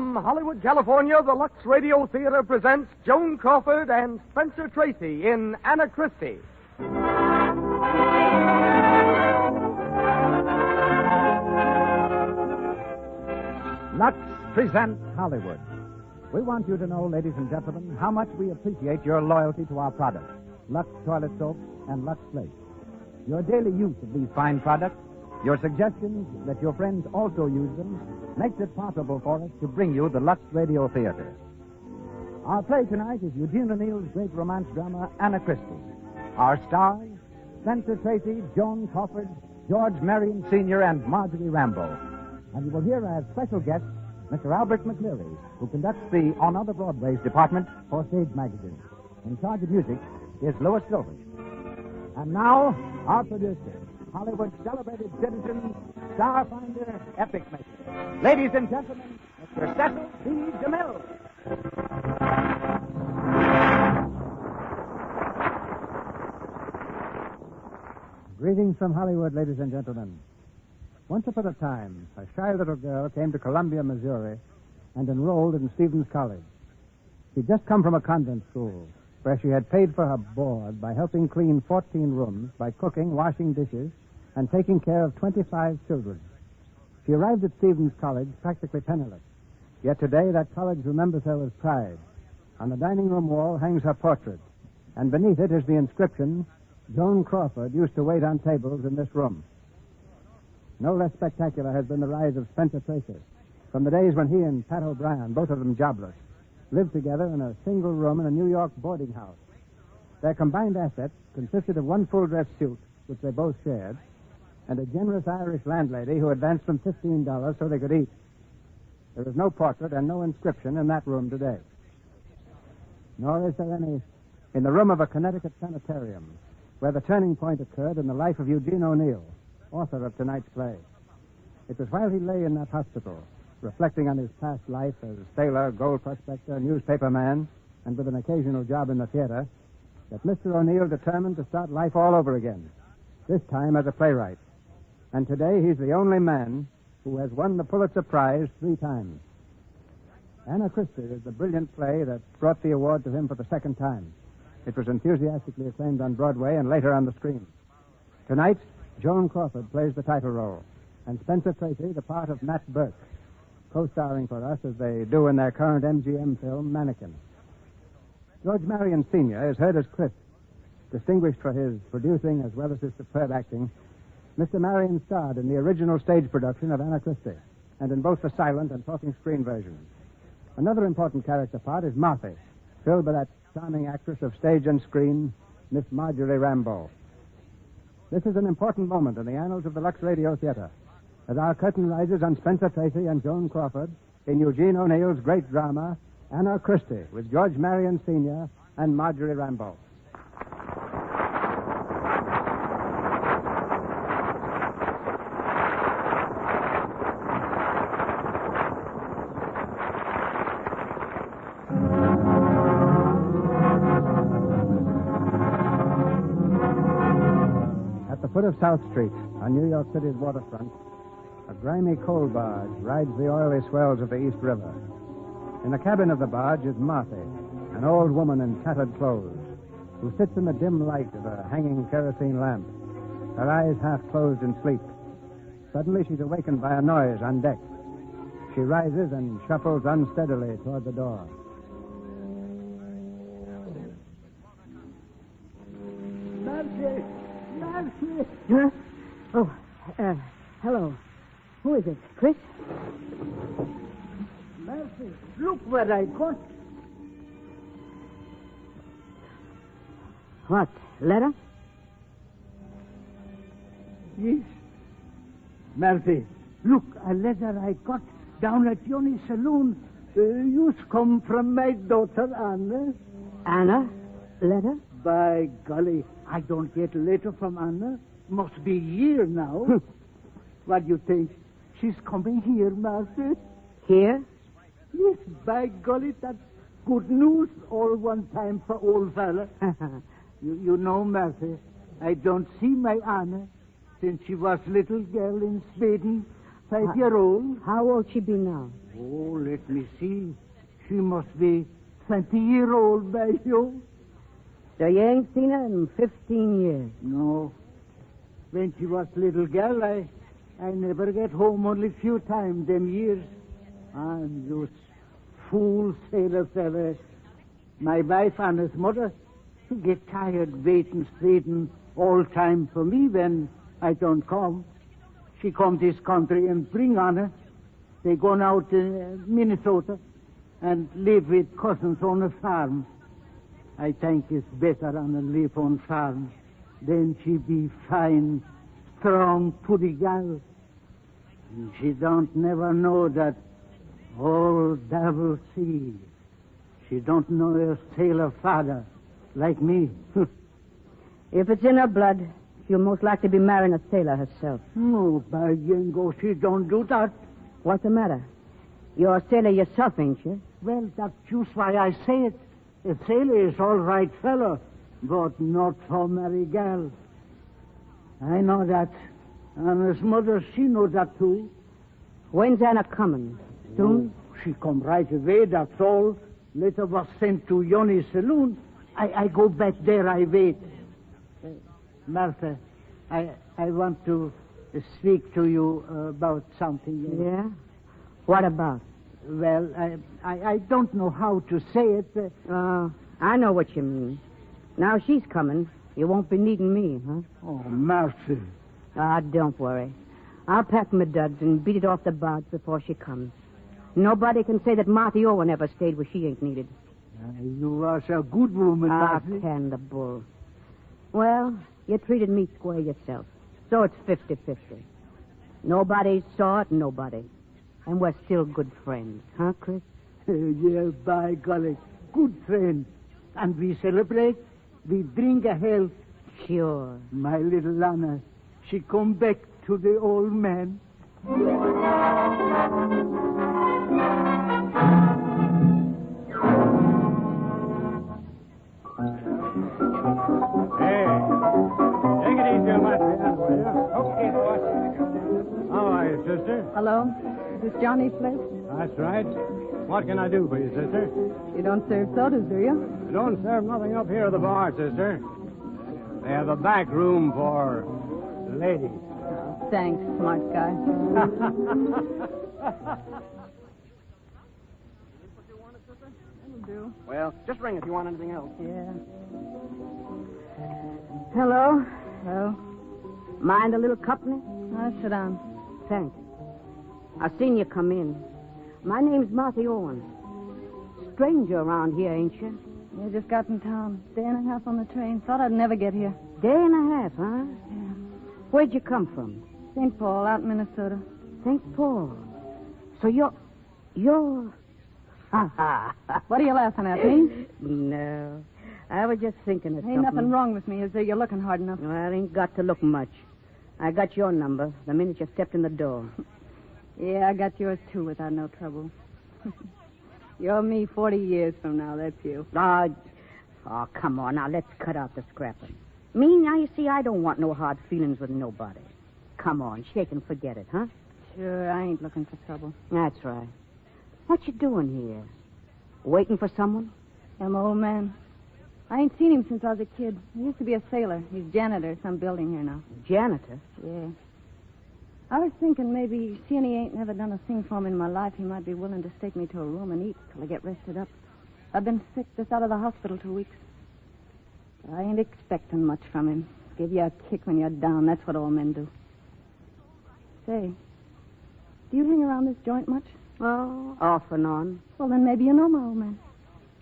From Hollywood, California, the Lux Radio Theater presents Joan Crawford and Spencer Tracy in Anna Christie. Lux presents Hollywood. We want you to know, ladies and gentlemen, how much we appreciate your loyalty to our products, Lux Toilet Soap and Lux Flakes. Your daily use of these fine products, your suggestions that your friends also use them, makes it possible for us to bring you the Lux Radio Theater. Our play tonight is Eugene O'Neill's great romance drama, Anna Christie. Our stars, Spencer Tracy, Joan Crawford, George Marion Sr., and Marjorie Rambo. And you will hear as special guest Mr. Albert McCleary, who conducts the On Other Broadways department for Stage Magazine. In charge of music is Louis Silver. And now, our producer, Hollywood's celebrated citizen, Starfinder, Epic Maker. Ladies and gentlemen, Mr. Cecil B. DeMille. Greetings from Hollywood, ladies and gentlemen. Once upon a time, a shy little girl came to Columbia, Missouri, and enrolled in Stevens College. She'd just come from a convent school, where she had paid for her board by helping clean 14 rooms, by cooking, washing dishes, and taking care of 25 children. She arrived at Stevens College practically penniless. Yet today, that college remembers her with pride. On the dining room wall hangs her portrait, and beneath it is the inscription, Joan Crawford used to wait on tables in this room. No less spectacular has been the rise of Spencer Tracy, from the days when he and Pat O'Brien, both of them jobless, lived together in a single room in a New York boarding house. Their combined assets consisted of one full-dress suit, which they both shared, and a generous Irish landlady who advanced them $15 so they could eat. There is no portrait and no inscription in that room today. Nor is there any in the room of a Connecticut sanitarium, where the turning point occurred in the life of Eugene O'Neill, author of tonight's play. It was while he lay in that hospital, reflecting on his past life as sailor, gold prospector, newspaperman, and with an occasional job in the theater, that Mr. O'Neill determined to start life all over again, this time as a playwright. And today he's the only man who has won the Pulitzer Prize 3 times. Anna Christie is the brilliant play that brought the award to him for the second time. It was enthusiastically acclaimed on Broadway and later on the screen. Tonight, Joan Crawford plays the title role, and Spencer Tracy the part of Matt Burke, co-starring for us as they do in their current MGM film, Mannequin. George Marion Sr. is heard as Chris. Distinguished for his producing as well as his superb acting, Mr. Marion starred in the original stage production of Anna Christie, and in both the silent and talking screen versions. Another important character part is Martha, filled by that charming actress of stage and screen, Miss Marjorie Rambo. This is an important moment in the annals of the Lux Radio Theater, as our curtain rises on Spencer Tracy and Joan Crawford in Eugene O'Neill's great drama, Anna Christie, with George Marion Sr. and Marjorie Rambo. At the foot of South Street, on New York City's waterfront, a grimy coal barge rides the oily swells of the East River. In the cabin of the barge is Martha, an old woman in tattered clothes, who sits in the dim light of a hanging kerosene lamp, her eyes half closed in sleep. Suddenly she's awakened by a noise on deck. She rises and shuffles unsteadily toward the door. Marcy! Marcy! Huh? Oh, hello. Who is it? Chris? Marcy, look what I got. What? Letter? Yes. Marcy, look, a letter I got down at Johnny's saloon. You come from my daughter, Anna. Anna? Letter? By golly, I don't get a letter from Anna. Must be here now. What do you think? She's coming here, Marcy. Here? Yes, by golly, that's good news all one time for old fella. you know, Marcy, I don't see my Anna since she was little girl in Sweden. 5-year-old. How old she be now? Oh, let me see. She must be 20-year-old by you. So you ain't seen her in 15 years? No. When she was little girl, I never get home only few times them years. And those fool sailor fella. My wife and his mother, she get tired waiting, straighten all time for me when I don't come. She come this country and bring on her. They gone out to Minnesota and live with cousins on a farm. I think it's better on a live on farm. Then she be fine, strong, pretty gal. And she don't never know that old devil sea. She don't know her sailor father, like me. If it's in her blood, she'll most likely be marrying a sailor herself. No, by Jingo, she don't do that. What's the matter? You're a sailor yourself, ain't you? Well, that's just why I say it. A sailor is all right fellow, but not for marry gal. I know that. And his mother, she knows that too. When's Anna coming? Soon? Oh, she come right away, that's all. Later was sent to Johnny's saloon. I go back there, I wait. Martha, I want to speak to you about something. Yeah? What about? Well, I don't know how to say it. I know what you mean. Now she's coming. You won't be needing me, huh? Oh, Martha. Don't worry. I'll pack my duds and beat it off the barge before she comes. Nobody can say that Marty Owen ever stayed where she ain't needed. You are a good woman, Martha. Can the bull. Well, you treated me square yourself. So it's 50-50. Nobody saw it, nobody. And we're still good friends, huh, Chris? Yeah, by golly. Good friends. And we celebrate. We drink a health. Sure. My little Anna, she come back to the old man. Hey, take it easy on my piano, will you? Okay, boss. How are you, sister? Hello? Is this Johnny's place? That's right. What can I do for you, sister? You don't serve sodas, do you? We don't serve nothing up here at the bar, sister. They have a back room for ladies. Oh, thanks, smart guy. Do. Well, just ring if you want anything else. Yeah. Hello? Well, Mind a little company? sit down. Thanks. I've seen you come in. My name's Marty Owen. Stranger around here, ain't you? You just got in town. Day and a half on the train. Thought I'd never get here. Day and a half, huh? Yeah. Where'd you come from? St. Paul, out in Minnesota. St. Paul. So you're... What are you laughing at, me? No. I was just thinking of Ain't something. nothing wrong with me, is there? You're looking hard enough. Well, I ain't got to look much. I got your number the minute you stepped in the door. Yeah, I got yours, too, without no trouble. You're me 40 years from now, that's you. Oh, come on. Now, let's cut out the scrapping. Me, now, you see, I don't want no hard feelings with nobody. Come on, shake and forget it, huh? Sure, I ain't looking for trouble. That's right. What you doing here? Waiting for someone? I'm an old man. I ain't seen him since I was a kid. He used to be a sailor. He's janitor at some building here now. Janitor? Yeah. I was thinking maybe, seeing he ain't never done a thing for me in my life, he might be willing to take me to a room and eat till I get rested up. I've been sick, just out of the hospital 2 weeks. I ain't expecting much from him. Give you a kick when you're down. That's what all men do. Say, do you hang around this joint much? Oh, off and on. Well, then maybe you know my old man.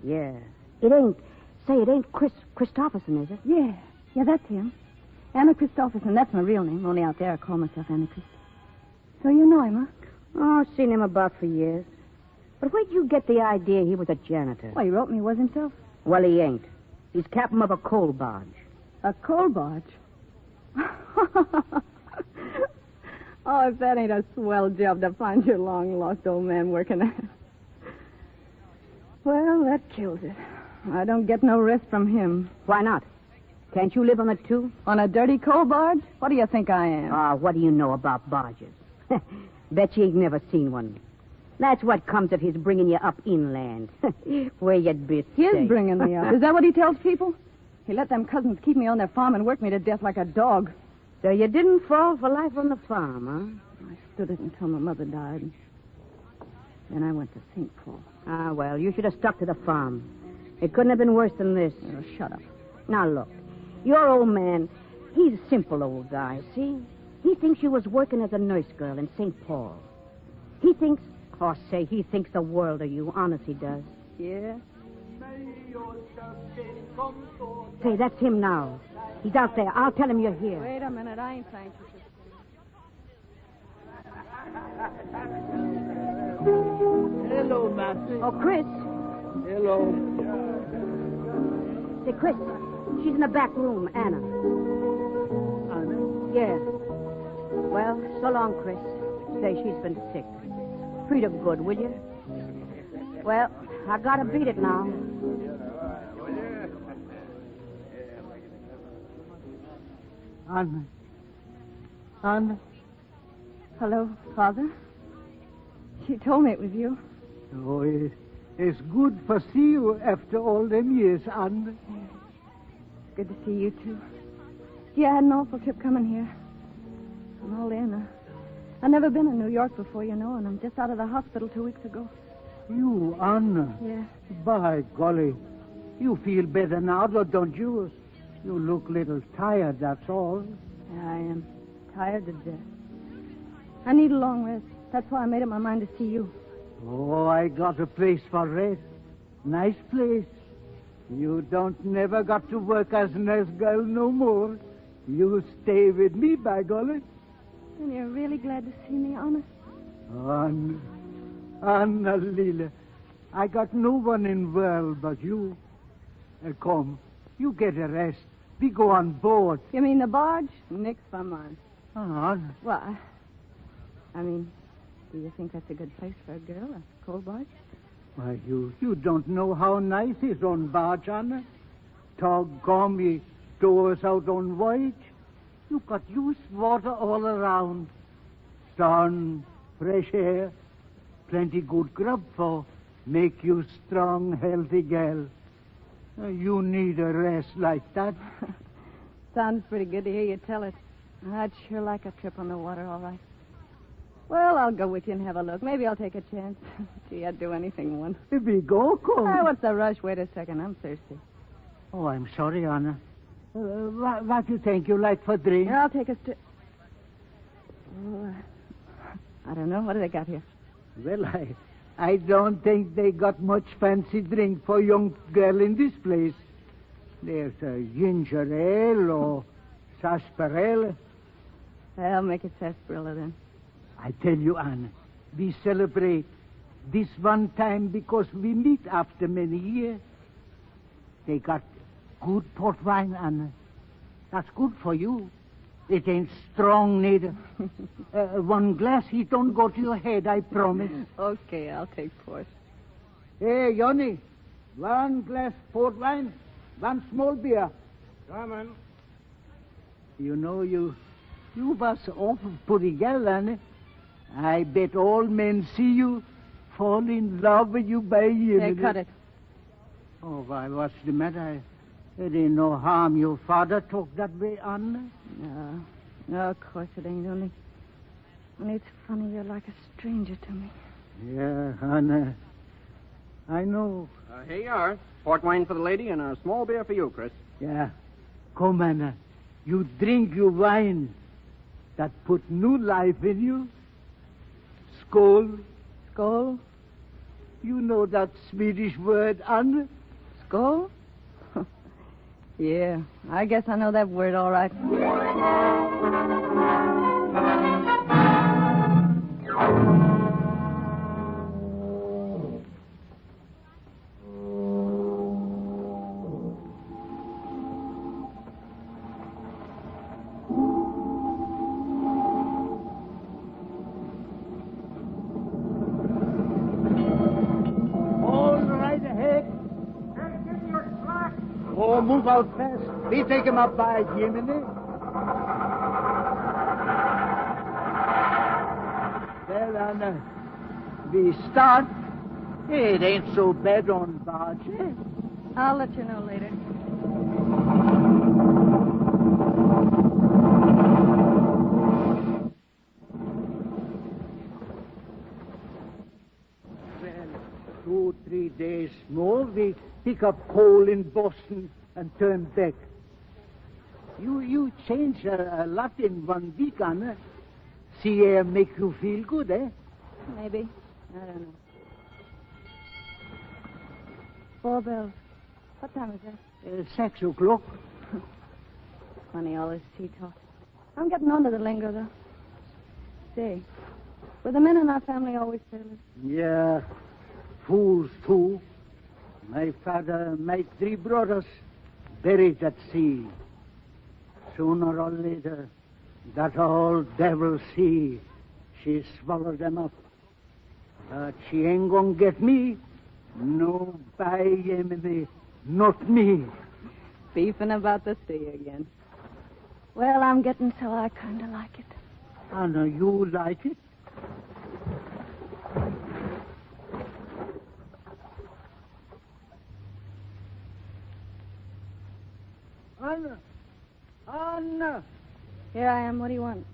Yeah. It ain't Christopherson, is it? Yeah, that's him. Anna Christopherson, that's my real name. Only out there I call myself Anna Christie. So you know him, huh? Oh, I've seen him about for years. But where'd you get the idea he was a janitor? Well, he wrote me he was himself. Well, he ain't. He's captain of a coal barge. A coal barge? Oh, if that ain't a swell job to find your long-lost old man working at. Well, that kills it. I don't get no rest from him. Why not? Can't you live on it, too? On a dirty coal barge? What do you think I am? Ah, what do you know about barges? Bet you ain't never seen one. That's what comes of his bringing you up inland, where you'd be His safe. bringing me up. Is that what he tells people? He let them cousins keep me on their farm and work me to death like a dog. So you didn't fall for life on the farm, huh? I stood it until my mother died. Then I went to St. Paul. Ah, well, you should have stuck to the farm. It couldn't have been worse than this. Oh, shut up. Now, look, your old man, he's a simple old guy, see? He thinks you was working as a nurse girl in St. Paul. He thinks the world of you. Honest, he does. Yeah? Say, that's him now. He's out there. I'll tell him you're here. Wait a minute. I ain't trying to. Hello, Master. Oh, Chris. Hello. Say, Chris, she's in the back room, Anna. Anna? Yeah. Well, so long, Chris. Say, she's been sick. Treat her good, will you? Well, I gotta beat it now. Anna. Anna? Hello, Father? She told me it was you. Oh, it's good to see you after all them years, Anna. It's good to see you, too. Yeah, I had an awful trip coming here. I'm all in. I've never been in New York before, you know, and I'm just out of the hospital 2 weeks ago. You, Anna? Yeah. By golly. You feel better now, don't you? You look a little tired, that's all. Yeah, I am. Tired to death. I need a long rest. That's why I made up my mind to see you. Oh, I got a place for rest. Nice place. You don't never got to work as nurse girl no more. You stay with me, by golly. And you're really glad to see me, honest? Anna Lila, I got no one in world but you. Come, you get a rest. We go on board. You mean the barge? Nix for mine. Anna. Why? I mean, do you think that's a good place for a girl, a coal barge? Why, you don't know how nice is on barge, Anna. Tog come, he tow us out on voyage. You got used water all around. Sun, fresh air, plenty good grub for make you strong, healthy gal. You need a rest like that. Sounds pretty good to hear you tell it. I'd sure like a trip on the water, all right. Well, I'll go with you and have a look. Maybe I'll take a chance. Gee, I'd do anything once. If we go, come. What's the rush? Wait a second. I'm thirsty. Oh, I'm sorry, Anna. What do you think you like for drink? Here, I'll take a I don't know. What do they got here? Well, I don't think they got much fancy drink for young girl in this place. There's a ginger ale or sarsaparilla. I'll make it sarsaparilla then. I tell you, Anna, we celebrate this one time because we meet after many years. They got good port wine, Anna. That's good for you. It ain't strong neither. One glass, it don't go to your head, I promise. Okay, I'll take port. Hey, Johnny, one glass port wine, one small beer. Coming. You know, you was awful pretty girl, Anna. I bet all men see you, fall in love with you by year. Hey, cut it. Oh, why, what's the matter? It ain't no harm your father talk that way, Anna. No, of course it ain't. Only it's funny you're like a stranger to me. Yeah, Anna. I know. Here you are. Port wine for the lady and a small beer for you, Chris. Yeah. Come, Anna. You drink your wine. That put new life in you. Skål. Skål? You know that Swedish word, Anna? Skål? Yeah, I guess I know that word all right. Oh, move out fast. We take him up by Jiminy. And we start. It ain't so bad on barge, eh? I'll let you know later. Well, 2-3 days more, we pick up coal in Boston and turn back. You change a lot in 1 week, Anna. Sea air make you feel good, eh? Maybe. I don't know. 4 bells. What time is that? 6 o'clock. Funny, all this tea talk. I'm getting onto the lingo, though. Say, were the men in our family always sailors? Yeah, fools, too. My father, my 3 brothers, buried at sea. Sooner or later, that old devil sea, she swallowed them up. But she ain't gonna get me. No, by enemy, not me. Beefing about the sea again. Well, I'm getting so I kind of like it. Anna, you like it? Anna! Here I am. What do you want?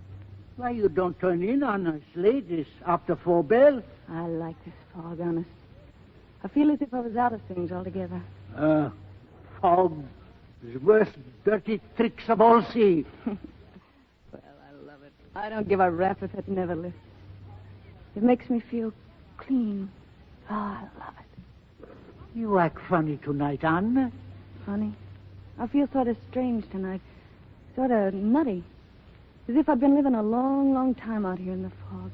Why you don't turn in, Anna? It's late. It's after 4 bells. I like this fog, honest. I feel as if I was out of things altogether. Fog is the worst dirty tricks of all sea. Well, I love it. I don't give a rap if it never lifts. It makes me feel clean. Oh, I love it. You act funny tonight, Anna. Funny? I feel sort of strange tonight. Sort of nutty. As if I've been living a long, long time out here in the fog.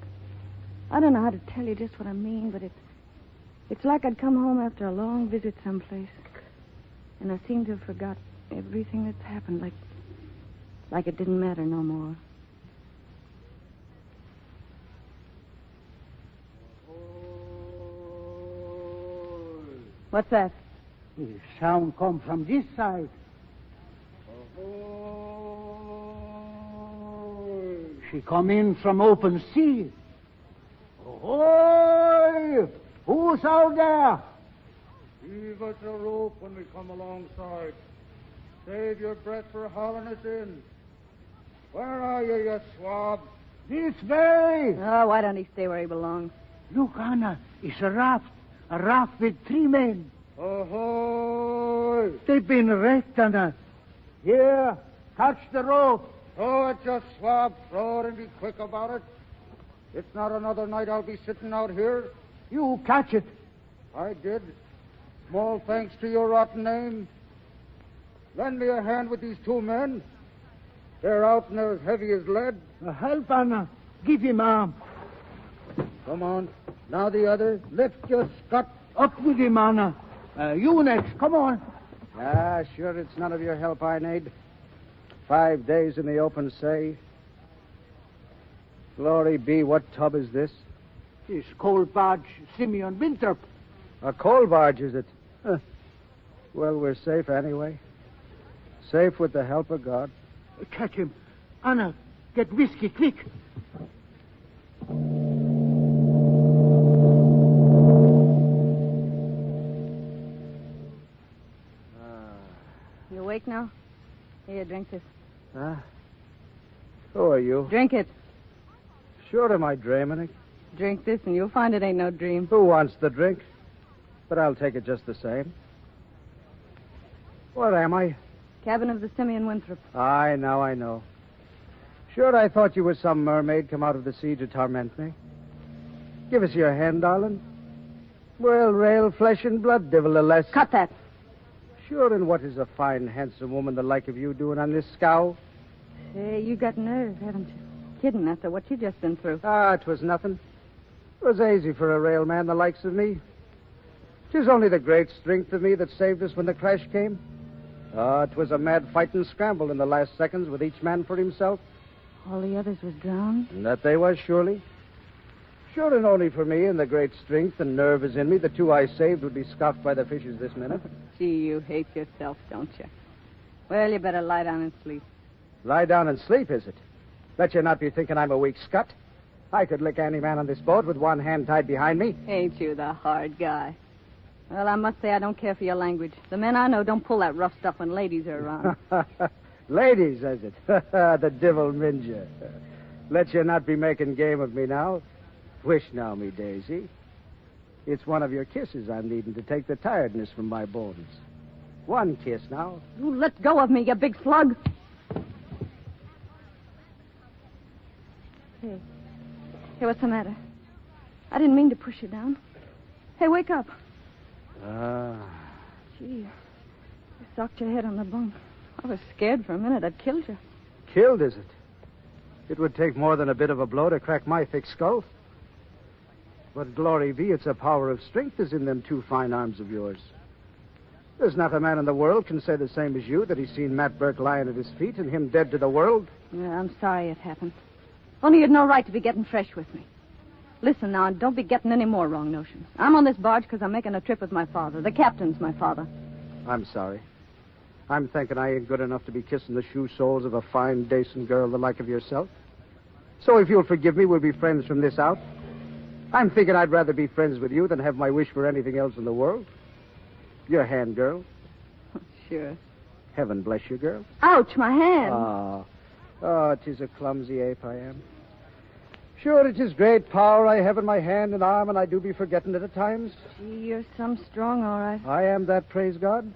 I don't know how to tell you just what I mean, but it's like I'd come home after a long visit someplace. And I seem to have forgot everything that's happened, like it didn't matter no more. What's that? The sound come from this side. She come in from open sea. Ahoy! Who's out there? Heave us a rope when we come alongside. Save your breath for hauling us in. Where are you, you swab? This way. Oh, why don't he stay where he belongs? Look, Anna, it's a raft. A raft with 3 men. Ahoy! They've been wrecked, Anna. Here, catch the rope. Throw it, you swab. Throw it and be quick about it. It's not another night I'll be sitting out here. You catch it. I did. Small thanks to your rotten name. Lend me a hand with these 2 men. They're out and they're as heavy as lead. Help, Anna. Give him arm. Come on. Now the other. Lift your scut. Up with him, Anna. You next. Come on. Ah, sure, it's none of your help I need. 5 days in the open sea. Glory be, what tub is this? It's coal barge Simeon Winthrop. A coal barge, is it? Well, we're safe anyway. Safe with the help of God. Catch him. Anna, get whiskey, quick. You awake now? Here, drink this. Huh? Who are you? Drink it. Sure am I dreaming it? Drink this and you'll find it ain't no dream. Who wants the drink? But I'll take it just the same. What am I? Cabin of the Simeon Winthrop. Aye, now I know. Sure, I thought you were some mermaid come out of the sea to torment me. Give us your hand, darling. Well, rail, flesh and blood, nevertheless. Cut that. Sure, and what is a fine, handsome woman the like of you doing on this scow? Say, you got nerve, haven't you? Kidding after what you just been through. Ah, 'twas nothing. It was easy for a rail man the likes of me. 'Tis only the great strength of me that saved us when the crash came. Ah, 'twas a mad fight and scramble in the last seconds with each man for himself. All the others was drowned? And that they was, surely. Sure, and only for me and the great strength and nerve is in me, the 2 I saved would be scoffed by the fishes this minute. Gee, you hate yourself, don't you? Well, you better lie down and sleep. Lie down and sleep, is it? Bet you not be thinking I'm a weak scut. I could lick any man on this boat with one hand tied behind me. Ain't you the hard guy? Well, I must say I don't care for your language. The men I know don't pull that rough stuff when ladies are around. Ladies, is it? The devil minja. Let you not be making game of me now. Wish now, me daisy. It's one of your kisses I'm needing to take the tiredness from my bones. One kiss now. You let go of me, you big slug. Hey, what's the matter? I didn't mean to push you down. Hey, wake up. Gee, you socked your head on the bunk. I was scared for a minute I'd killed you. Killed, is it? It would take more than a bit of a blow to crack my thick skull. But glory be, it's a power of strength is in them two fine arms of yours. There's not a man in the world can say the same as you, that he's seen Matt Burke lying at his feet and him dead to the world. Yeah, I'm sorry it happened. Only you'd no right to be getting fresh with me. Listen now, and don't be getting any more wrong notions. I'm on this barge because I'm making a trip with my father. The captain's my father. I'm sorry. I'm thinking I ain't good enough to be kissing the shoe soles of a fine, decent girl the like of yourself. So if you'll forgive me, we'll be friends from this out. I'm thinking I'd rather be friends with you than have my wish for anything else in the world. Your hand, girl. Sure. Heaven bless you, girl. Ouch, my hand. Oh, 'tis a clumsy ape I am. Sure, it is great power I have in my hand and arm, and I do be forgetting it at times. Gee, you're some strong, all right. I am that, praise God.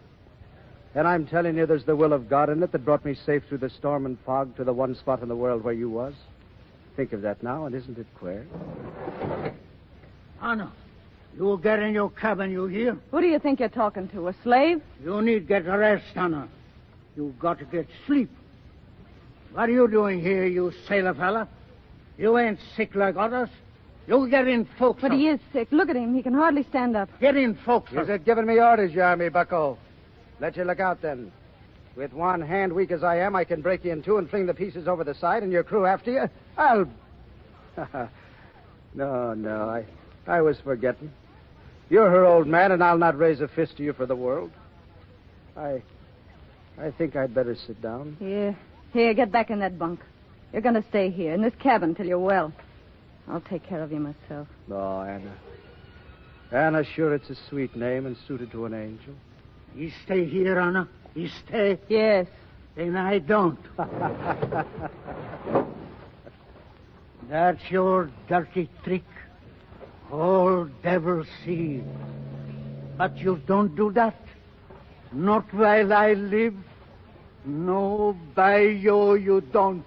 And I'm telling you, there's the will of God in it that brought me safe through the storm and fog to the one spot in the world where you was. Think of that now, and isn't it queer? Anna, you get in your cabin, you hear? Who do you think you're talking to, a slave? You need get rest, Anna. You got to get sleep. What are you doing here, you sailor fella? You ain't sick like others. You get in forecastle. But he is sick. Look at him. He can hardly stand up. Get in forecastle. Is it giving me orders, you army bucko? Let you look out, then. With one hand, weak as I am, I can break you in two and fling the pieces over the side and your crew after you. I'll... No, I was forgetting. You're her old man, and I'll not raise a fist to you for the world. I think I'd better sit down. Here, get back in that bunk. You're going to stay here, in this cabin, till you're well. I'll take care of you myself. Oh, Anna. Anna, sure, it's a sweet name and suited to an angel. You stay here, Anna? You stay? Yes. Then I don't. That's your dirty trick. All devil see. But you don't do that. Not while I live. No, by you don't.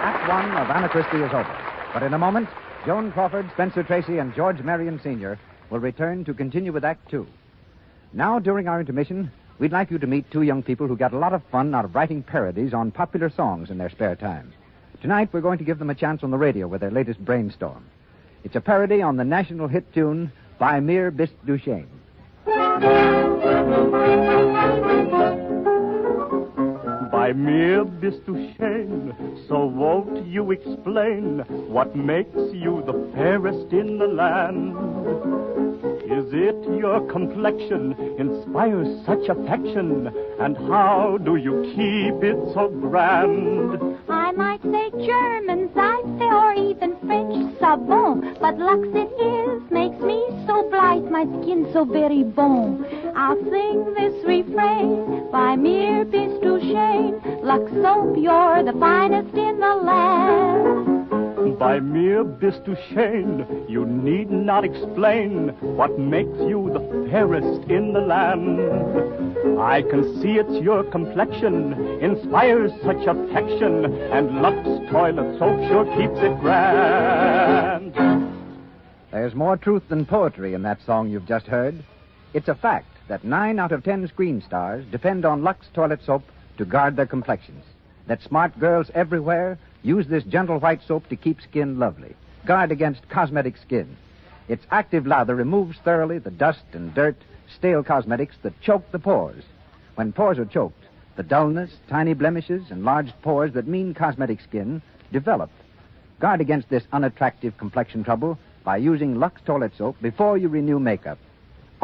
Act one of Anna Christie is over. But in a moment, Joan Crawford, Spencer Tracy, and George Marion Sr. will return to continue with Act two. Now, during our intermission, we'd like you to meet two young people who got a lot of fun out of writing parodies on popular songs in their spare time. Tonight, we're going to give them a chance on the radio with their latest brainstorm. It's a parody on the national hit tune, By Mere Bis du Chêne. By mere bis du Chêne, so won't you explain what makes you the fairest in the land? Is it your complexion inspires such affection? And how do you keep it so grand? I might say German, Seife, or even French savon, but Lux it is, makes me so bright, my skin so very bon. I'll sing this refrain, by mere bis du Chêne, Lux soap, you're the finest in the land. By mere bis du Chêne, you need not explain what makes you the fairest in the land. I can see it's your complexion inspires such affection, and Lux toilet soap sure keeps it grand. There's more truth than poetry in that song you've just heard. It's a fact that 9 out of 10 screen stars depend on Lux toilet soap to guard their complexions. That smart girls everywhere use this gentle white soap to keep skin lovely, guard against cosmetic skin. Its active lather removes thoroughly the dust and dirt, stale cosmetics that choke the pores. When pores are choked, the dullness, tiny blemishes, enlarged pores that mean cosmetic skin develop. Guard against this unattractive complexion trouble by using Lux toilet soap before you renew makeup.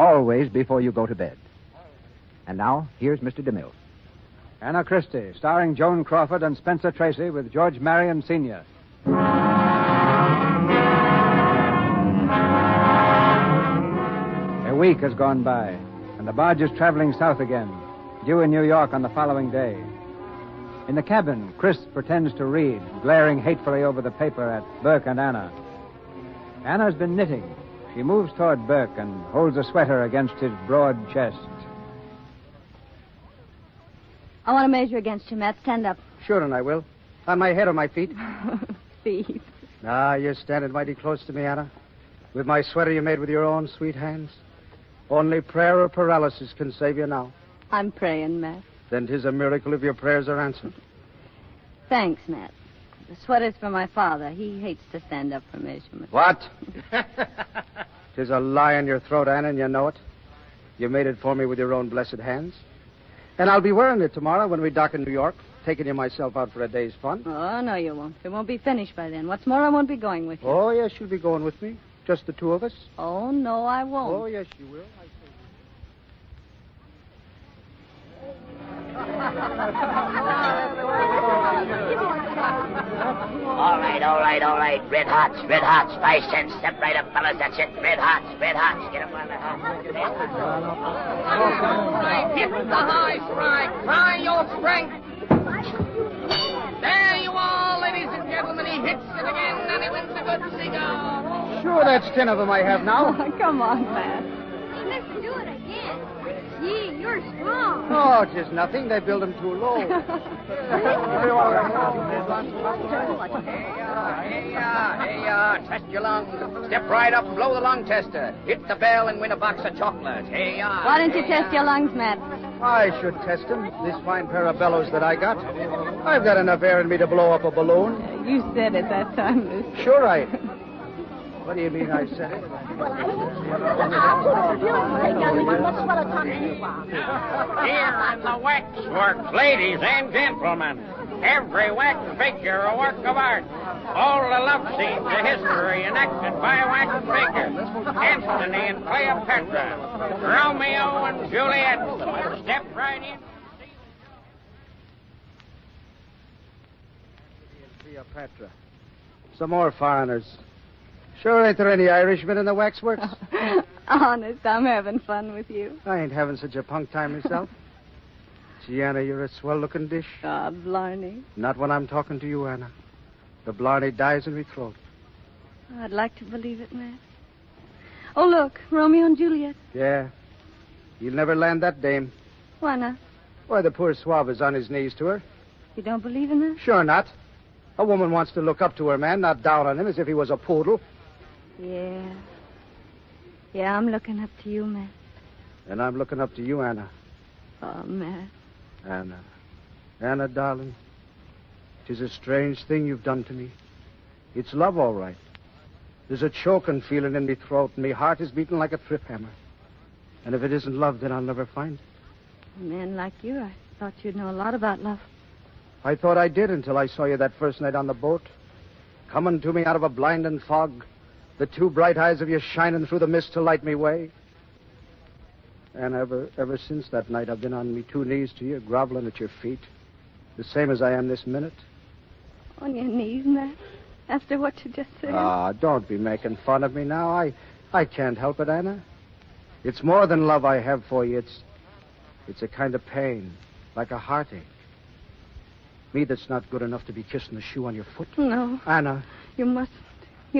always before you go to bed. And now, here's Mr. DeMille. Anna Christie, starring Joan Crawford and Spencer Tracy with George Marion Sr. A week has gone by, and the barge is traveling south again, due in New York on the following day. In the cabin, Chris pretends to read, glaring hatefully over the paper at Burke and Anna. Anna's been knitting. She moves toward Burke and holds a sweater against his broad chest. I want to measure against you, Matt. Stand up. Sure, and I will. On my head or my feet? Feet. Ah, you're standing mighty close to me, Anna. With my sweater you made with your own sweet hands. Only prayer or paralysis can save you now. I'm praying, Matt. Then 'tis a miracle if your prayers are answered. Thanks, Matt. The sweater's for my father. He hates to stand up for measurement. What? 'Tis a lie in your throat, Anna, and you know it. You made it for me with your own blessed hands. And I'll be wearing it tomorrow when we dock in New York, taking you myself out for a day's fun. Oh, no, you won't. It won't be finished by then. What's more, I won't be going with you. Oh, yes, you'll be going with me. Just the two of us. Oh, no, I won't. Oh, yes, you will. All right. Red hots. 5 cents. Step right up, fellas. That's it. Red hots. Get them on the hot. Hit the high strike. Try your strength. There you are, ladies and gentlemen. He hits it again, and he wins a good cigar. Sure, that's 10 of them I have now. Come on, Matt. Let's do it again. Gee, you're strong. Oh, 'tis nothing. They build them too low. Hey, test your lungs. Step right up and blow the lung tester. Hit the bell and win a box of chocolates. Why don't you test your lungs, Matt? I should test them. This fine pair of bellows that I got. I've got enough air in me to blow up a balloon. You said it that time, Lucy. Sure I... What do you mean I said it? Here in the waxworks, ladies and gentlemen. Every wax figure a work of art. All the love scenes of history enacted by wax figures. Antony and Cleopatra. Romeo and Juliet. Step right in. Cleopatra. Some more foreigners. Sure, ain't there any Irishmen in the waxworks? Honest, I'm having fun with you. I ain't having such a punk time myself. Gee, Anna, you're a swell-looking dish. Ah, Blarney. Not when I'm talking to you, Anna. The Blarney dies in me throat. I'd like to believe it, Matt. Oh, look, Romeo and Juliet. Yeah. You'll never land that dame. Why not? Why, the poor swab is on his knees to her. You don't believe in that? Sure not. A woman wants to look up to her man, not down on him as if he was a poodle. Yeah. Yeah, I'm looking up to you, Matt. And I'm looking up to you, Anna. Oh, Matt. Anna, darling. 'Tis a strange thing you've done to me. It's love, all right. There's a choking feeling in me throat, and me heart is beating like a trip hammer. And if it isn't love, then I'll never find it. A man like you, I thought you'd know a lot about love. I thought I did until I saw you that first night on the boat. Coming to me out of a blinding fog. The two bright eyes of you shining through the mist to light me way. And ever since that night, I've been on me 2 knees to you, groveling at your feet. The same as I am this minute. On your knees, Matt? After what you just said? Ah, don't be making fun of me now. I can't help it, Anna. It's more than love I have for you. It's a kind of pain, like a heartache. Me that's not good enough to be kissing the shoe on your foot. No. Anna. You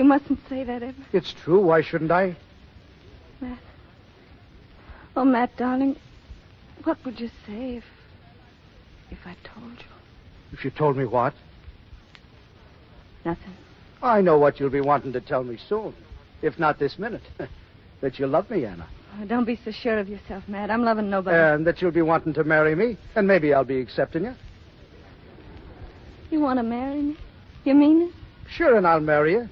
mustn't say that ever. It's true. Why shouldn't I? Matt. Oh, Matt, darling, what would you say if I told you? If you told me what? Nothing. I know what you'll be wanting to tell me soon. If not this minute. That you love me, Anna. Oh, don't be so sure of yourself, Matt. I'm loving nobody. And that you'll be wanting to marry me. And maybe I'll be accepting you. You want to marry me? You mean it? Sure, and I'll marry you.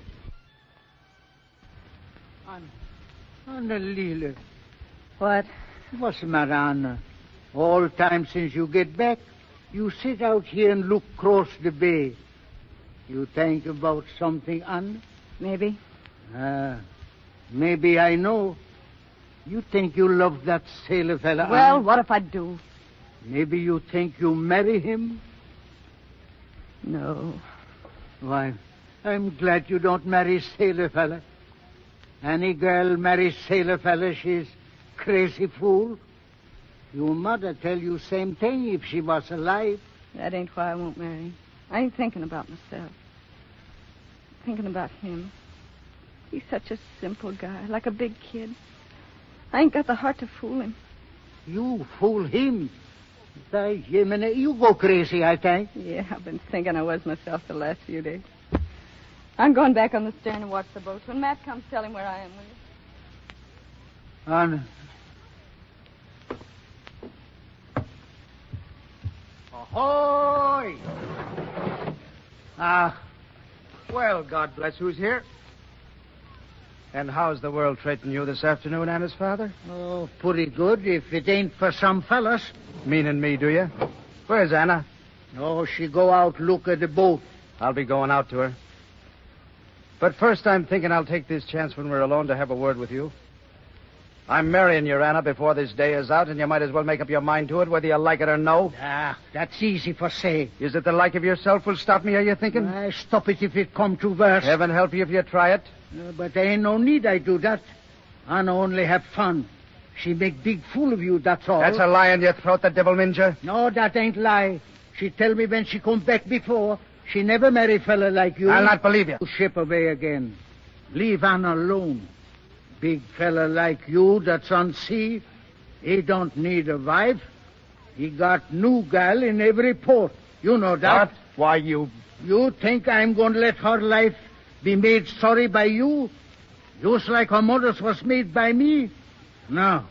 Anna Lila. What? What's the matter, Anna? All time since you get back, you sit out here and look across the bay. You think about something, Anna? Maybe. Maybe I know. You think you love that sailor fella? Well, Anna? what if I do? Maybe you think you marry him? No. Why, I'm glad you don't marry sailor fella. Any girl marries sailor fella, she's crazy fool. Your mother tell you same thing if she was alive. That ain't why I won't marry him. I ain't thinking about myself. I'm thinking about him. He's such a simple guy, like a big kid. I ain't got the heart to fool him. You fool him? By Jiminy, you go crazy, I think. Yeah, I've been thinking I was myself the last few days. I'm going back on the stern and watch the boats. When Matt comes, tell him where I am, will you? Anna. Ahoy! Ah, Well, God bless who's here. And how's the world treating you this afternoon, Anna's father? oh, pretty good if it ain't for some fellas. Meaning me, do you? Where's Anna? Oh, she go out look at the boat. I'll be going out to her. But first, I'm thinking I'll take this chance when we're alone to have a word with you. I'm marrying you, Anna, before this day is out, and you might as well make up your mind to it, whether you like it or no. Ah, that's easy for say. Is it the like of yourself will stop me, are you thinking? Stop it if it come to worse. Heaven help you if you try it. But there ain't no need I do that. Anna only have fun. She make big fool of you, that's all. That's a lie in your throat, the devil minja. No, that ain't lie. She tell me when she come back before, she never marry fella like you. I'll not believe you. Ship away again. Leave Anna alone. Big fella like you that's on sea, he don't need a wife. He got new gal in every port. You know that. What? Why, you... You think I'm going to let her life be made sorry by you? Just like her mother's was made by me? No.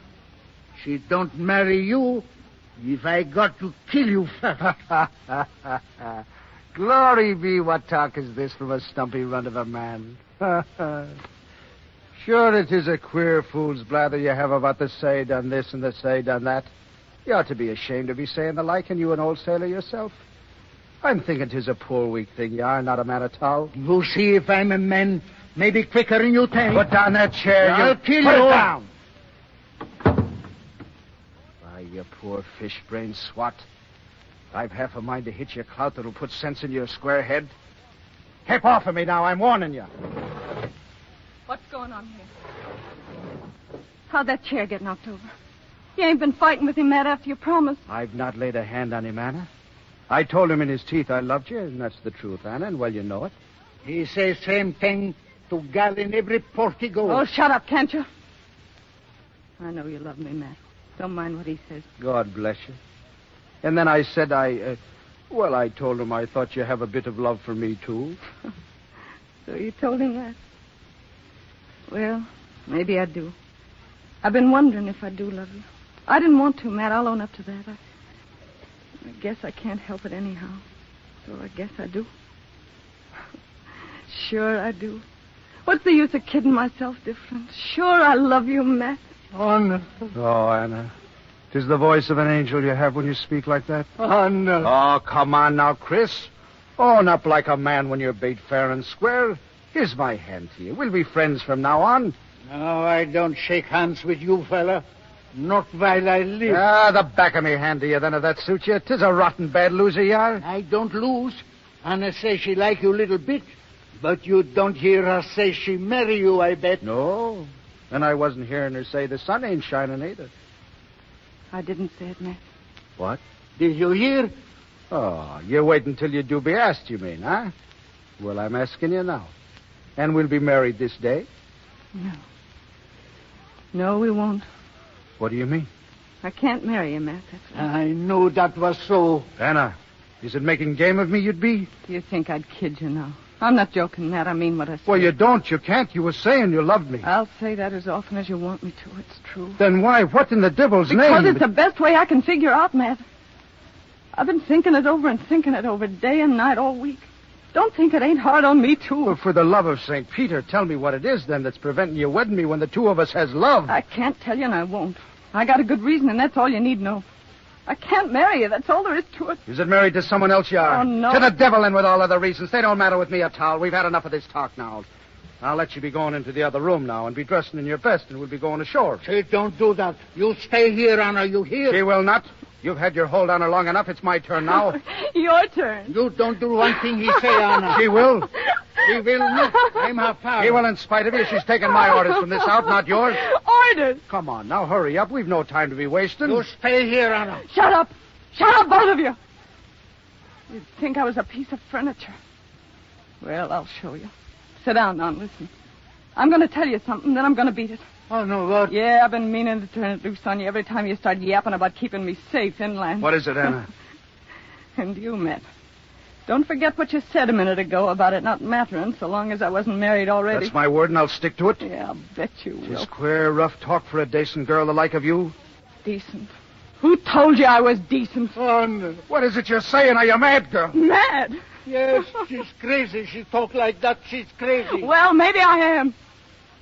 She don't marry you if I got to kill you first. Glory be, what talk is this from a stumpy runt of a man? Sure, it is a queer fool's blather you have about the say done this and the say done that. You ought to be ashamed to be saying the like, and you an old sailor yourself. I'm thinking 'tis a poor weak thing you are, not a man at all. You'll see if I'm a man, maybe quicker than you think. Put down that chair, I'll kill Put you. it down. Why, you poor fish-brained swat. I've half a mind to hit you a clout that'll put sense in your square head. Keep off of me now, I'm warning you. What's going on here? How'd that chair get knocked over? You ain't been fighting with him, Matt, after you promised. I've not laid a hand on him, Anna. I told him in his teeth I loved you, and that's the truth, Anna, and well, you know it. He says same thing to gal in every port he goes. Oh, shut up, can't you? I know you love me, Matt. Don't mind what he says. God bless you. And then I said I told him I thought you have a bit of love for me, too. So you told him that? Well, maybe I do. I've been wondering if I do love you. I didn't want to, Matt. I'll own up to that. I guess I can't help it anyhow. So I guess I do. Sure I do. What's the use of kidding myself different? Sure I love you, Matt. Anna. Oh, Anna. 'Tis the voice of an angel you have when you speak like that. Anna. Oh, come on now, Chris. Own up like a man when you're bait fair and square. Here's my hand to you. We'll be friends from now on. No, I don't shake hands with you, fella. Not while I live. The back of me hand to you, then, if that suits you. 'Tis a rotten bad loser you are. I don't lose. Anna says she like you a little bit. But you don't hear her say she marry you, I bet. No. And I wasn't hearing her say the sun ain't shining either. I didn't say it, Matt. What? Did you hear? Oh, you wait until you do be asked, you mean, huh? Well, I'm asking you now. And we'll be married this day? No. No, we won't. What do you mean? I can't marry you, Matt. That's right. I knew that was so. Anna, is it making game of me you'd be? Do you think I'd kid you now? I'm not joking, Matt. I mean what I say. Well, you don't. You can't. You were saying you loved me. I'll say that as often as you want me to. It's true. Then why? What in the devil's name? Because it's the best way I can figure out, Matt. I've been thinking it over day and night all week. Don't think it ain't hard on me, too. Well, for the love of St. Peter, tell me what it is, then, that's preventing you wedding me when the two of us has love. I can't tell you, and I won't. I got a good reason, and that's all you need know. I can't marry you. That's all there is to it. Is it married to someone else you are? Oh, no. To the devil and with all other reasons. They don't matter with me at all. We've had enough of this talk now. I'll let you be going into the other room now and be dressing in your best, and we'll be going ashore. She don't do that. You stay here, Anna. You hear? She will not. You've had your hold on her long enough. It's my turn now. Your turn. You don't do one thing he say, Anna. She will. She will not. I'm her father. She will, in spite of you. She's taken my orders from this out, not yours. Orders? Come on, now hurry up. We've no time to be wasting. You stay here, Anna. Shut up. Shut up, both of you. You'd think I was a piece of furniture. Well, I'll show you. Sit down now and listen. I'm going to tell you something, then I'm going to beat it. Oh, no, what? Yeah, I've been meaning to turn it loose on you every time you start yapping about keeping me safe inland. What is it, Anna? And you, Matt. Don't forget what you said a minute ago about it not mattering so long as I wasn't married already. That's my word, and I'll stick to it. Yeah, I'll bet you will. It's queer, rough talk for a decent girl the like of you. Decent? Who told you I was decent? Oh, no. What is it you're saying? Are you mad, girl? Mad? Yes, she's crazy. She talk like that. She's crazy. Well, maybe I am.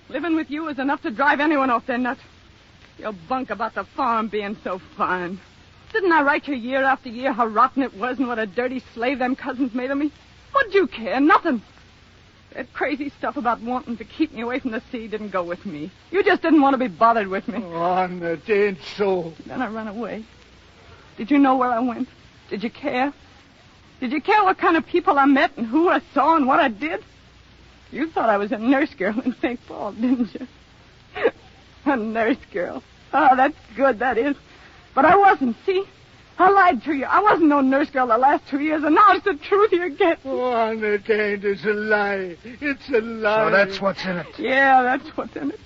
Living with you is enough to drive anyone off their nut. Your bunk about the farm being so fine. Didn't I write you year after year how rotten it was and what a dirty slave them cousins made of me? What'd you care? Nothing. That crazy stuff about wanting to keep me away from the sea didn't go with me. You just didn't want to be bothered with me. Oh, Anna, it ain't so. Then I ran away. Did you know where I went? Did you care? Did you care what kind of people I met and who I saw and what I did? You thought I was a nurse girl in St. Paul, didn't you? A nurse girl. Oh, that's good, that is. But I wasn't, see? I lied to you. I wasn't no nurse girl the last 2 years, and now it's the truth you're getting. Oh, Anna, it ain't. It's a lie. It's a lie. So that's what's in it. Yeah, that's what's in it.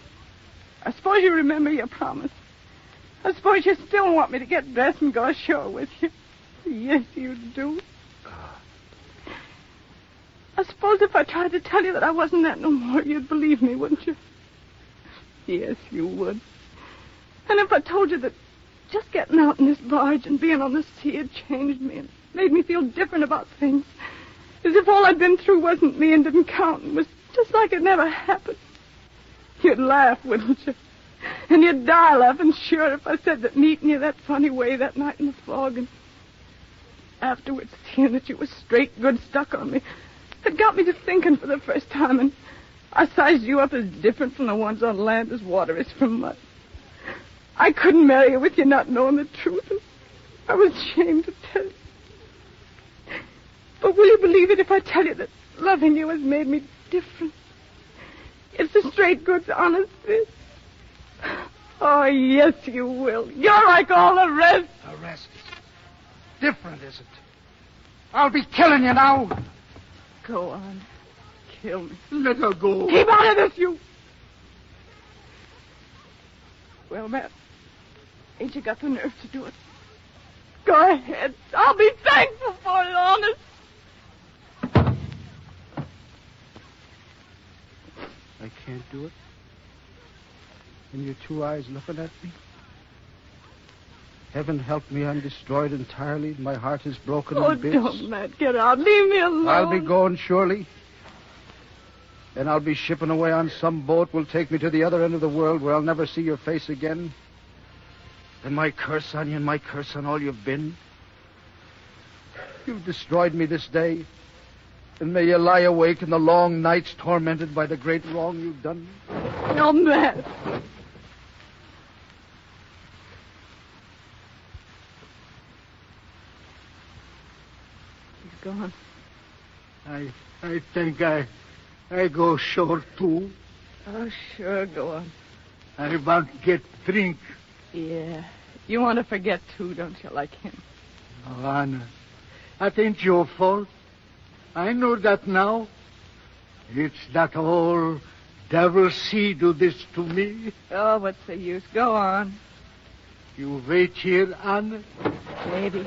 I suppose you remember your promise. I suppose you still want me to get dressed and go ashore with you. Yes, you do. I suppose if I tried to tell you that I wasn't that no more, you'd believe me, wouldn't you? Yes, you would. And if I told you that just getting out in this barge and being on the sea had changed me and made me feel different about things, as if all I'd been through wasn't me and didn't count and was just like it never happened, you'd laugh, wouldn't you? And you'd die laughing, sure, if I said that meeting you that funny way that night in the fog and afterwards seeing that you were straight good stuck on me, it got me to thinking for the first time, and I sized you up as different from the ones on land as water is from mud. I couldn't marry you with you not knowing the truth, and I was ashamed to tell you. But will you believe it if I tell you that loving you has made me different? It's the straight goods honest this. Oh, yes, you will. You're like all the rest. The rest? Different, is it? I'll be killing you now. Go on. Kill me. Let her go. Keep out of this, you. Well, Matt, ain't you got the nerve to do it? Go ahead. I'll be thankful for it, honest. I can't do it. And your two eyes looking at me. Heaven help me, I'm destroyed entirely. My heart is broken in bits. Oh, don't, Matt. Get out. Leave me alone. I'll be going, surely. And I'll be shipping away on some boat will take me to the other end of the world where I'll never see your face again. And my curse on you and my curse on all you've been. You've destroyed me this day. And may you lie awake in the long nights tormented by the great wrong you've done me. No, Matt. He's gone. I think I go shore too. Oh, sure, go on. I want to get drink. Yeah. You want to forget, too, don't you, like him? Oh, Anna, that ain't your fault. I know that now. It's that whole devil sea do this to me. Oh, what's the use? Go on. You wait here, Anna? Maybe.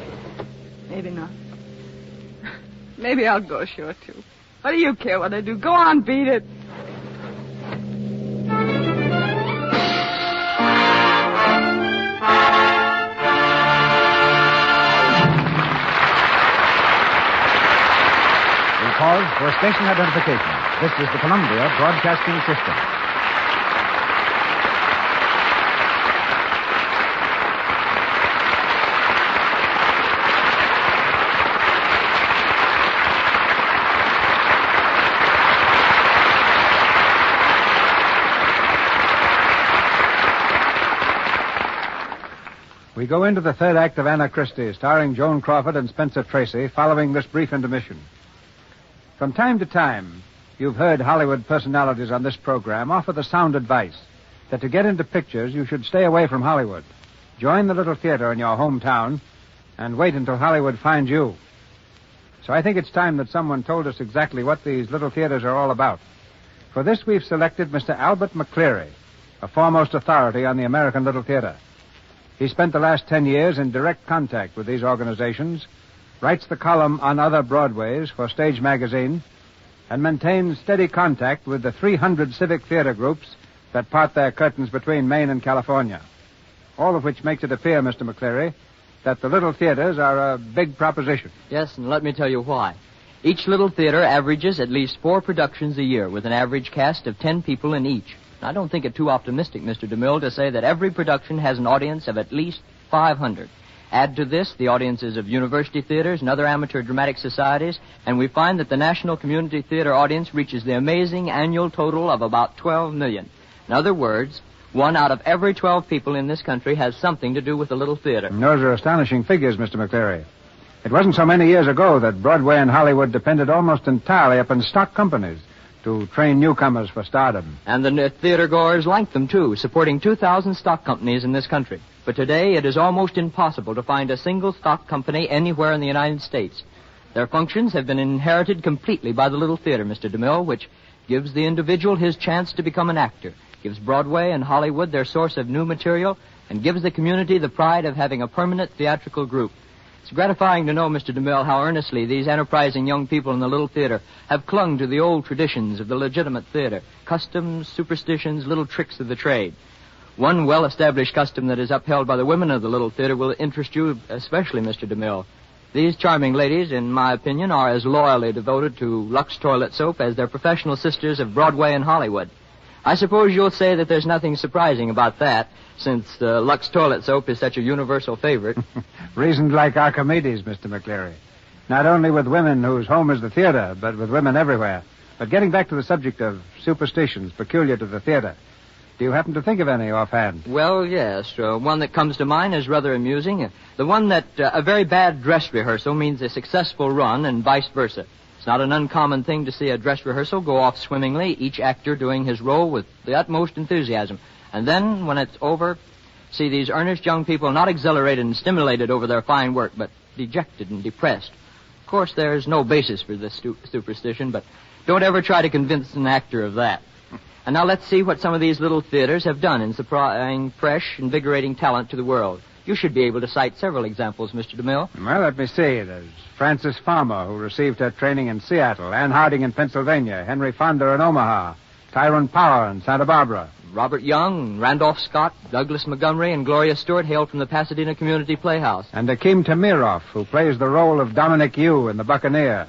Maybe not. Maybe I'll go ashore, too. What do you care what I do? Go on, beat it. Pause for station identification. This is the Columbia Broadcasting System. We go into the third act of Anna Christie, starring Joan Crawford and Spencer Tracy, following this brief intermission. From time to time, you've heard Hollywood personalities on this program offer the sound advice that to get into pictures, you should stay away from Hollywood. Join the little theater in your hometown and wait until Hollywood finds you. So I think it's time that someone told us exactly what these little theaters are all about. For this, we've selected Mr. Albert McCleary, a foremost authority on the American Little Theater. He spent the last 10 years in direct contact with these organizations, writes the column On Other Broadways for Stage Magazine, and maintains steady contact with the 300 civic theater groups that part their curtains between Maine and California. All of which makes it appear, Mr. McCleary, that the little theaters are a big proposition. Yes, and let me tell you why. Each little theater averages at least 4 productions a year with an average cast of 10 people in each. I don't think it too optimistic, Mr. DeMille, to say that every production has an audience of at least 500. Add to this the audiences of university theaters and other amateur dramatic societies, and we find that the National Community Theater audience reaches the amazing annual total of about 12 million. In other words, 1 out of every 12 people in this country has something to do with the little theater. And those are astonishing figures, Mr. McCleary. It wasn't so many years ago that Broadway and Hollywood depended almost entirely upon stock companies to train newcomers for stardom. And the theater goers like them, too, supporting 2,000 stock companies in this country. But today, it is almost impossible to find a single stock company anywhere in the United States. Their functions have been inherited completely by the little theater, Mr. DeMille, which gives the individual his chance to become an actor, gives Broadway and Hollywood their source of new material, and gives the community the pride of having a permanent theatrical group. It's gratifying to know, Mr. DeMille, how earnestly these enterprising young people in the little theater have clung to the old traditions of the legitimate theater, customs, superstitions, little tricks of the trade. One well-established custom that is upheld by the women of the little theater will interest you especially, Mr. DeMille. These charming ladies, in my opinion, are as loyally devoted to Lux toilet soap as their professional sisters of Broadway and Hollywood. I suppose you'll say that there's nothing surprising about that, since Lux toilet soap is such a universal favorite. Reasoned like Archimedes, Mr. McCleary. Not only with women whose home is the theater, but with women everywhere. But getting back to the subject of superstitions peculiar to the theater, do you happen to think of any offhand? Well, yes. One that comes to mind is rather amusing. The one that a very bad dress rehearsal means a successful run and vice versa. It's not an uncommon thing to see a dress rehearsal go off swimmingly, each actor doing his role with the utmost enthusiasm. And then, when it's over, see these earnest young people not exhilarated and stimulated over their fine work, but dejected and depressed. Of course, there's no basis for this superstition, but don't ever try to convince an actor of that. And now let's see what some of these little theaters have done in supplying fresh, invigorating talent to the world. You should be able to cite several examples, Mr. DeMille. Well, let me see. There's Frances Farmer, who received her training in Seattle, Ann Harding in Pennsylvania, Henry Fonda in Omaha, Tyrone Power in Santa Barbara. Robert Young, Randolph Scott, Douglas Montgomery, and Gloria Stewart hailed from the Pasadena Community Playhouse. And Akim Tamiroff, who plays the role of Dominic Yu in The Buccaneer,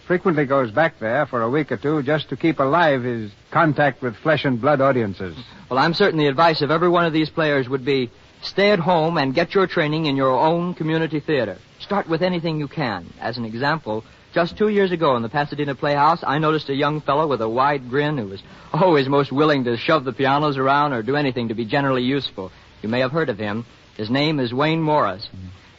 frequently goes back there for a week or two just to keep alive his contact with flesh and blood audiences. Well, I'm certain the advice of every one of these players would be, stay at home and get your training in your own community theater. Start with anything you can. As an example, just 2 years ago in the Pasadena Playhouse, I noticed a young fellow with a wide grin who was always most willing to shove the pianos around or do anything to be generally useful. You may have heard of him. His name is Wayne Morris.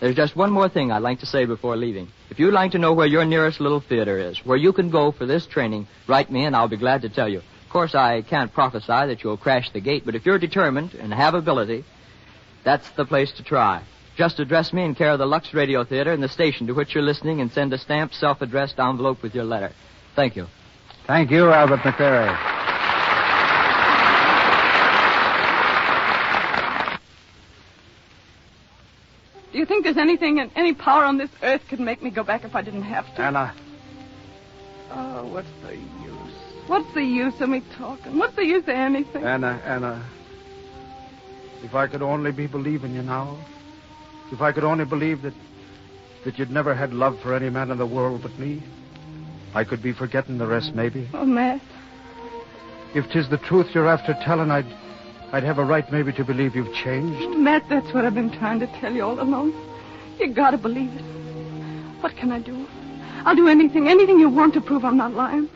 There's just one more thing I'd like to say before leaving. If you'd like to know where your nearest little theater is, where you can go for this training, write me and I'll be glad to tell you. Of course, I can't prophesy that you'll crash the gate, but if you're determined and have ability, that's the place to try. Just address me in care of the Lux Radio Theater and the station to which you're listening and send a stamped, self-addressed envelope with your letter. Thank you. Thank you, Albert McCleary. Do you think there's anything and any power on this earth could make me go back if I didn't have to? Anna. Oh, what's the use? What's the use of me talking? What's the use of anything? Anna. If I could only be believing you now. If I could only believe that you'd never had love for any man in the world but me. I could be forgetting the rest, maybe. Oh, Matt. If 'tis the truth you're after telling, I'd have a right maybe to believe you've changed. Matt, that's what I've been trying to tell you all along. You gotta believe it. What can I do? I'll do anything you want to prove I'm not lying.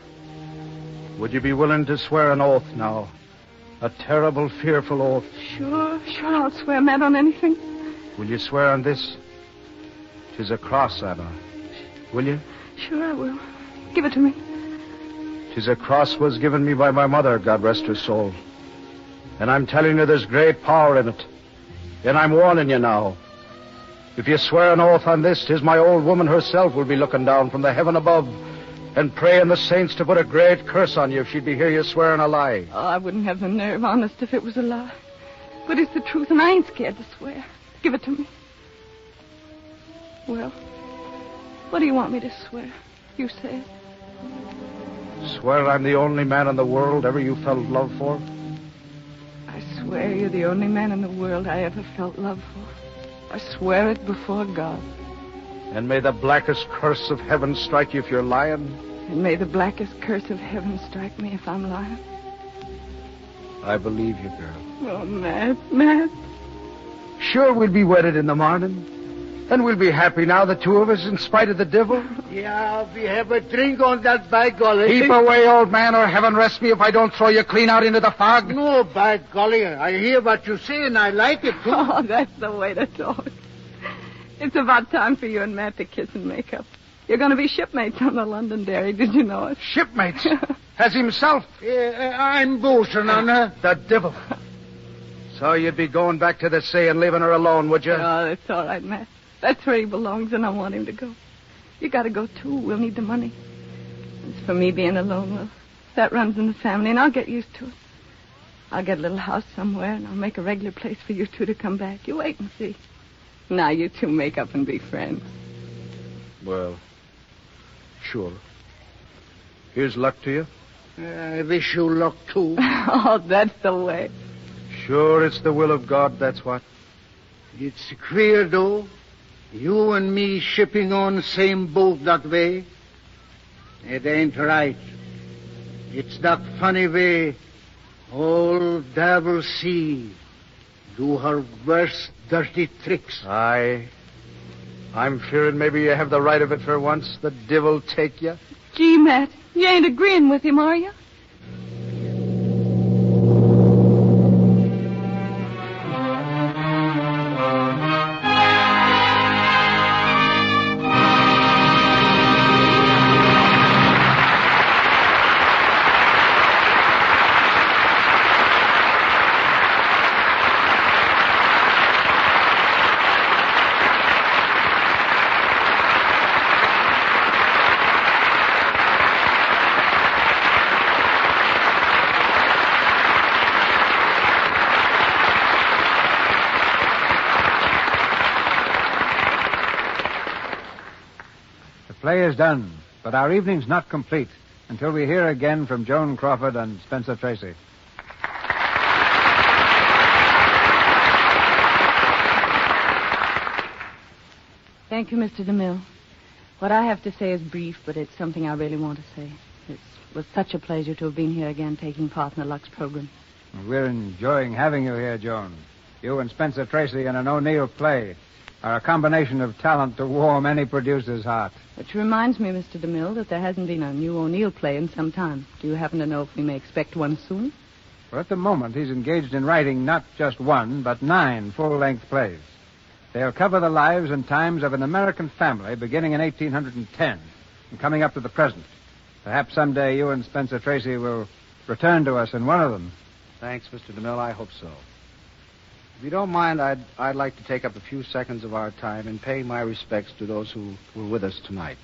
Would you be willing to swear an oath now? A terrible, fearful oath. Sure, I'll swear, Matt, on anything. Will you swear on this? 'Tis a cross, Anna. Will you? Sure, I will. Give it to me. 'Tis a cross was given me by my mother, God rest her soul. And I'm telling you there's great power in it. And I'm warning you now. If you swear an oath on this, 'tis my old woman herself will be looking down from the heaven above and praying the saints to put a great curse on you if she'd be hear you swearing a lie. Oh, I wouldn't have the nerve, honest, if it was a lie. But it's the truth, and I ain't scared to swear. Give it to me. Well, what do you want me to swear? You say it. Swear I'm the only man in the world ever you felt love for? I swear you're the only man in the world I ever felt love for. I swear it before God. And may the blackest curse of heaven strike you if you're lying? And may the blackest curse of heaven strike me if I'm lying. I believe you, girl. Oh, Matt. Sure, we'll be wedded in the morning. And we'll be happy now, the two of us, in spite of the devil. Yeah, we have a drink on that, by golly. Keep away, old man, or heaven rest me if I don't throw you clean out into the fog. No, by golly, I hear what you say, and I like it, too. Oh, that's the way to talk. It's about time for you and Matt to kiss and make up. You're going to be shipmates on the Londonderry, did you know it? Shipmates? As himself? I'm bosun on her. The devil. So you'd be going back to the sea and leaving her alone, would you? Oh, that's all right, Matt. That's where he belongs, and I want him to go. You got to go, too. We'll need the money. As for me being alone, well, that runs in the family, and I'll get used to it. I'll get a little house somewhere, and I'll make a regular place for you two to come back. You wait and see. Now you two make up and be friends. Well, sure. Here's luck to you. I wish you luck, too. Oh, that's the way. Sure, it's the will of God, that's what. It's queer, though. You and me shipping on same boat that way. It ain't right. It's that funny way old Devil Sea do her worst dirty tricks. Aye. I'm fearing maybe you have the right of it for once. The devil take you. Gee, Matt, you ain't agreeing with him, are you? The play is done, but our evening's not complete until we hear again from Joan Crawford and Spencer Tracy. Thank you, Mr. DeMille. What I have to say is brief, but it's something I really want to say. It was such a pleasure to have been here again, taking part in the LUX program. We're enjoying having you here, Joan. You and Spencer Tracy in an O'Neill play are a combination of talent to warm any producer's heart. Which reminds me, Mr. DeMille, that there hasn't been a new O'Neill play in some time. Do you happen to know if we may expect one soon? Well, at the moment, he's engaged in writing not just one, but 9 full-length plays. They'll cover the lives and times of an American family beginning in 1810 and coming up to the present. Perhaps someday you and Spencer Tracy will return to us in one of them. Thanks, Mr. DeMille. I hope so. If you don't mind, I'd like to take up a few seconds of our time in paying my respects to those who were with us tonight.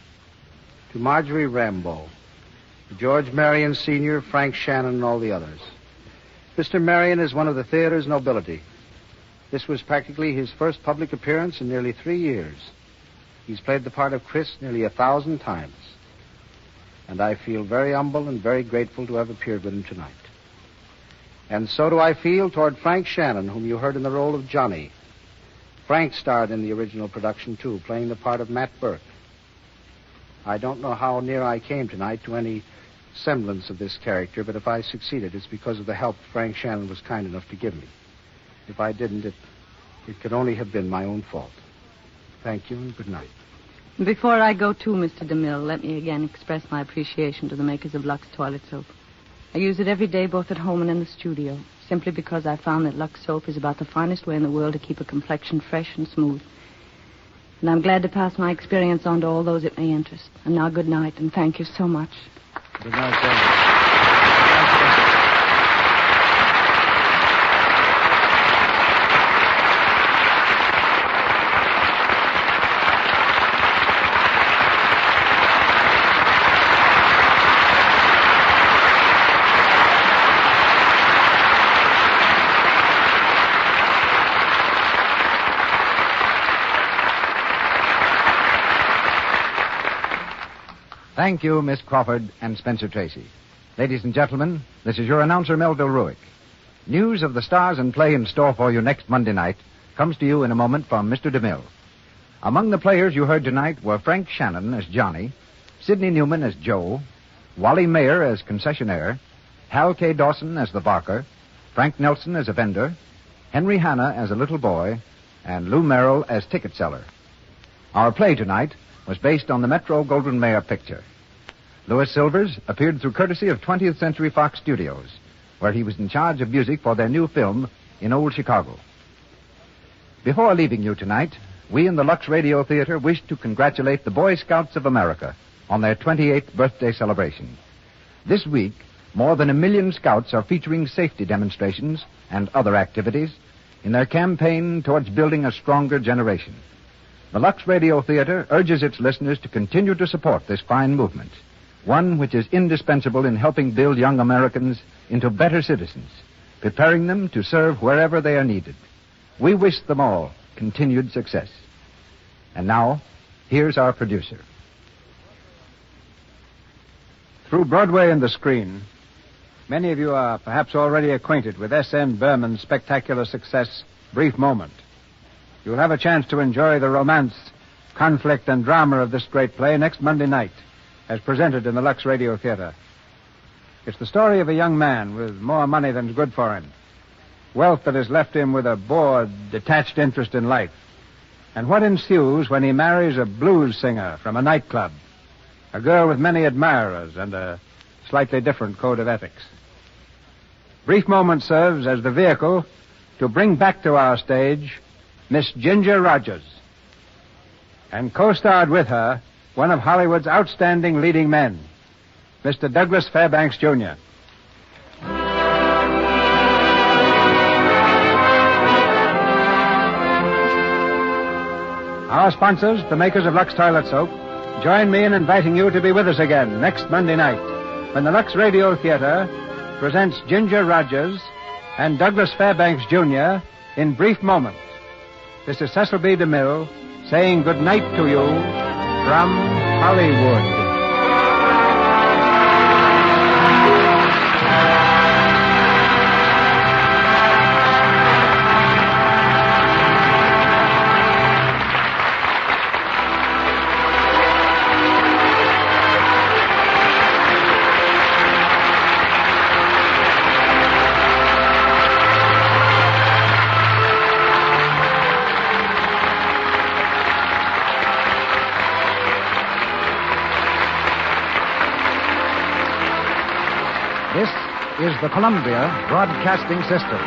To Marjorie Rambo, to George Marion Sr., Frank Shannon, and all the others. Mr. Marion is one of the theater's nobility. This was practically his first public appearance in nearly 3 years. He's played the part of Chris nearly 1,000 times. And I feel very humble and very grateful to have appeared with him tonight. And so do I feel toward Frank Shannon, whom you heard in the role of Johnny. Frank starred in the original production, too, playing the part of Matt Burke. I don't know how near I came tonight to any semblance of this character, but if I succeeded, it's because of the help Frank Shannon was kind enough to give me. If I didn't, it could only have been my own fault. Thank you, and good night. Before I go too, Mr. DeMille, let me again express my appreciation to the makers of LUX toilet soap. I use it every day, both at home and in the studio, simply because I found that Lux soap is about the finest way in the world to keep a complexion fresh and smooth. And I'm glad to pass my experience on to all those it may interest. And now, good night, and thank you so much. Good night, sir. Thank you, Miss Crawford and Spencer Tracy. Ladies and gentlemen, this is your announcer, Melville Ruick. News of the stars and play in store for you next Monday night comes to you in a moment from Mr. DeMille. Among the players you heard tonight were Frank Shannon as Johnny, Sidney Newman as Joe, Wally Mayer as concessionaire, Hal K. Dawson as the barker, Frank Nelson as a vendor, Henry Hanna as a little boy, and Lou Merrill as ticket seller. Our play tonight was based on the Metro Goldwyn Mayer picture. Louis Silvers appeared through courtesy of 20th Century Fox Studios, where he was in charge of music for their new film in Old Chicago. Before leaving you tonight, we in the Lux Radio Theater wish to congratulate the Boy Scouts of America on their 28th birthday celebration. This week, more than 1 million scouts are featuring safety demonstrations and other activities in their campaign towards building a stronger generation. The Lux Radio Theater urges its listeners to continue to support this fine movement, one which is indispensable in helping build young Americans into better citizens, preparing them to serve wherever they are needed. We wish them all continued success. And now, here's our producer. Through Broadway and the screen, many of you are perhaps already acquainted with S.N. Berman's spectacular success, Brief Moment. You'll have a chance to enjoy the romance, conflict, and drama of this great play next Monday night, as presented in the Lux Radio Theater. It's the story of a young man with more money than's good for him, wealth that has left him with a bored, detached interest in life, and what ensues when he marries a blues singer from a nightclub, a girl with many admirers and a slightly different code of ethics. Brief Moment serves as the vehicle to bring back to our stage Miss Ginger Rogers, and co-starred with her one of Hollywood's outstanding leading men, Mr. Douglas Fairbanks, Jr. Our sponsors, the makers of Lux Toilet Soap, join me in inviting you to be with us again next Monday night when the Lux Radio Theater presents Ginger Rogers and Douglas Fairbanks, Jr. in Brief Moment. This is Cecil B. DeMille saying good night to you from Hollywood. This is the Columbia Broadcasting System.